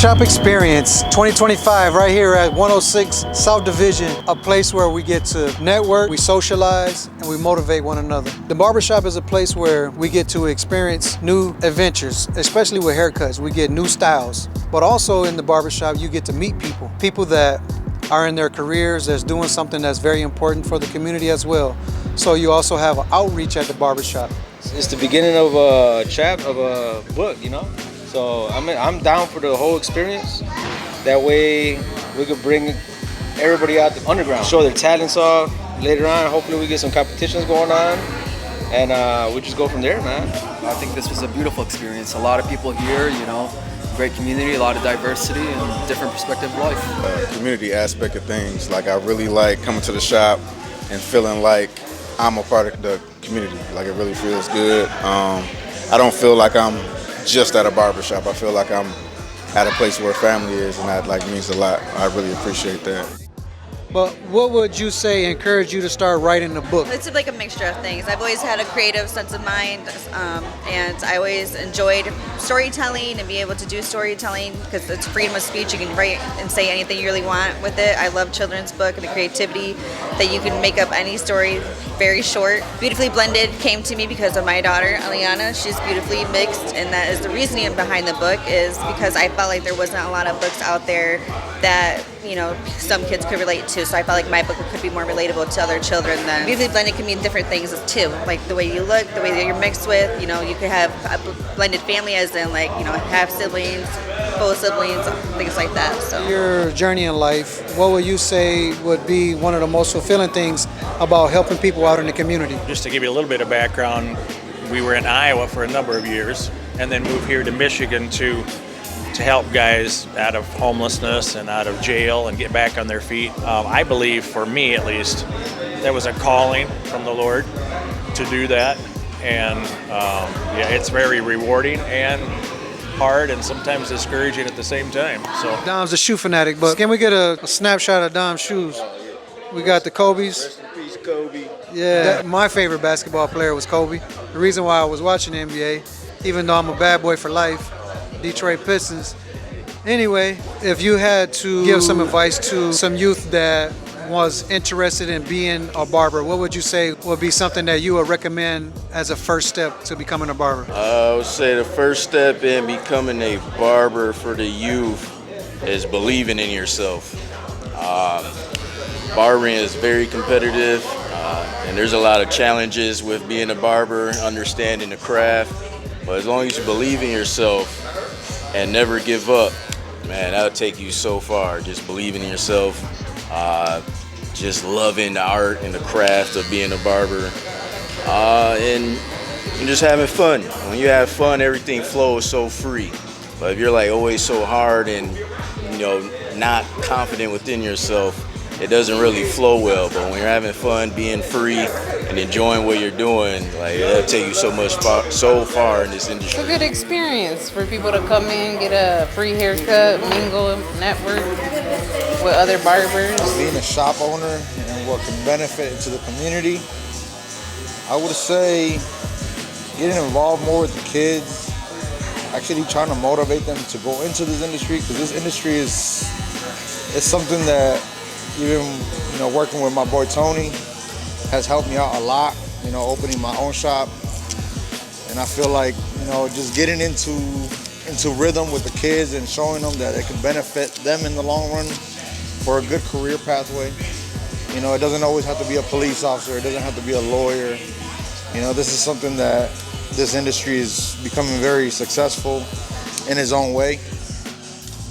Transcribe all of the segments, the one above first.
Barbershop Experience 2025 right here at 106 South Division, a place where we get to network, we socialize, and we motivate one another. The barbershop is a place where we get to experience new adventures, especially with haircuts. We get new styles, but also in the barbershop you get to meet people that are in their careers, that's doing something that's very important for the community as well. So you also have an outreach at the barbershop. It's the beginning of a chapter of a book, you know? So I'm down for the whole experience. That way we could bring everybody out the underground, show their talents off. Later on, hopefully we get some competitions going on, and we just go from there, man. I think this was a beautiful experience. A lot of people here, you know, great community, a lot of diversity and different perspective of life. Community aspect of things, like I really like coming to the shop and feeling like I'm a part of the community. Like it really feels good. I don't feel like I'm just at a barbershop. I feel like I'm at a place where family is, and that like means a lot. I really appreciate that. But what would you say encouraged you to start writing a book? It's like a mixture of things. I've always had a creative sense of mind, and I always enjoyed storytelling and being able to do storytelling because it's freedom of speech. You can write and say anything you really want with it. I love children's book and the creativity that you can make up any story very short. Beautifully Blended came to me because of my daughter, Eliana. She's beautifully mixed, and that is the reasoning behind the book, is because I felt like there wasn't a lot of books out there that, you know, some kids could relate to. So I felt like my book could be more relatable to other children. Than beautifully blended can mean different things too, like the way you look, the way that you're mixed with. You know, you could have a blended family, as in like, you know, half siblings, full siblings, things like that. So your journey in life, what would you say would be one of the most fulfilling things about helping people out in the community? Just to give you a little bit of background, we were in Iowa for a number of years and then moved here to Michigan to help guys out of homelessness and out of jail and get back on their feet. I believe, for me at least, that was a calling from the Lord to do that. And yeah, it's very rewarding and hard and sometimes discouraging at the same time. So Dom's a shoe fanatic, but can we get a snapshot of Dom's shoes? We got the Kobe's. Rest in peace, Kobe. Yeah, my favorite basketball player was Kobe. The reason why I was watching the NBA, even though I'm a bad boy for life, Detroit Pistons. Anyway, if you had to give some advice to some youth that was interested in being a barber, what would you say would be something that you would recommend as a first step to becoming a barber? I would say the first step in becoming a barber for the youth is believing in yourself. Barbering is very competitive, and there's a lot of challenges with being a barber, understanding the craft. But as long as you believe in yourself and never give up, man, that'll take you so far. Just believing in yourself, just loving the art and the craft of being a barber, and just having fun. When you have fun, everything flows so free. But if you're like always so hard and, you know, not confident within yourself, it doesn't really flow well. But when you're having fun, being free, and enjoying what you're doing, like that'll take you so far in this industry. It's a good experience for people to come in, get a free haircut, mingle, network with other barbers. Being a shop owner and what can benefit to the community, I would say getting involved more with the kids, actually trying to motivate them to go into this industry, because this industry is something that, even, you know, working with my boy Tony has helped me out a lot, you know, opening my own shop. And I feel like, you know, just getting into rhythm with the kids and showing them that it can benefit them in the long run for a good career pathway. You know, it doesn't always have to be a police officer, it doesn't have to be a lawyer. You know, this is something that this industry is becoming very successful in its own way,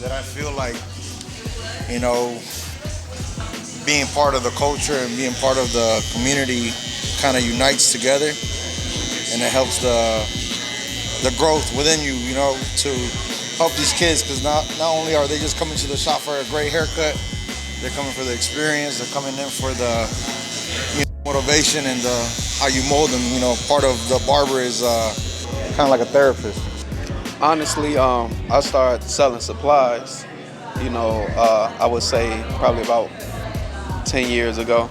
that I feel like, you know, being part of the culture and being part of the community kind of unites together, and it helps the growth within you, you know, to help these kids, because not only are they just coming to the shop for a great haircut, they're coming for the experience, they're coming in for the, you know, motivation and how you mold them. You know, part of the barber is kind of like a therapist. Honestly, I started selling supplies, you know, I would say probably about 10 years ago.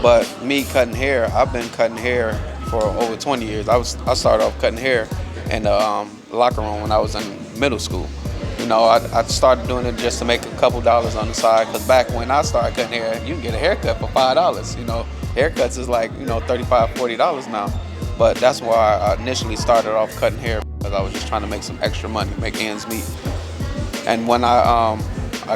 But me cutting hair, I've been cutting hair for over 20 years. I started off cutting hair in the locker room when I was in middle school. You know, I started doing it just to make a couple dollars on the side, because back when I started cutting hair, you can get a haircut for $5. You know, haircuts is like, you know, $35, $40 now. But that's why I initially started off cutting hair, because I was just trying to make some extra money, make ends meet. And when I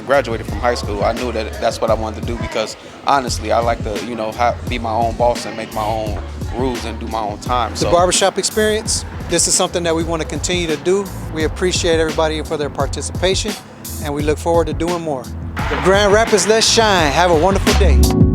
graduated from high school, I knew that that's what I wanted to do, because honestly, I like to, you know, be my own boss and make my own rules and do my own time. The Barbershop Experience, this is something that we want to continue to do. We appreciate everybody for their participation, and we look forward to doing more. Grand Rapids, let's shine. Have a wonderful day.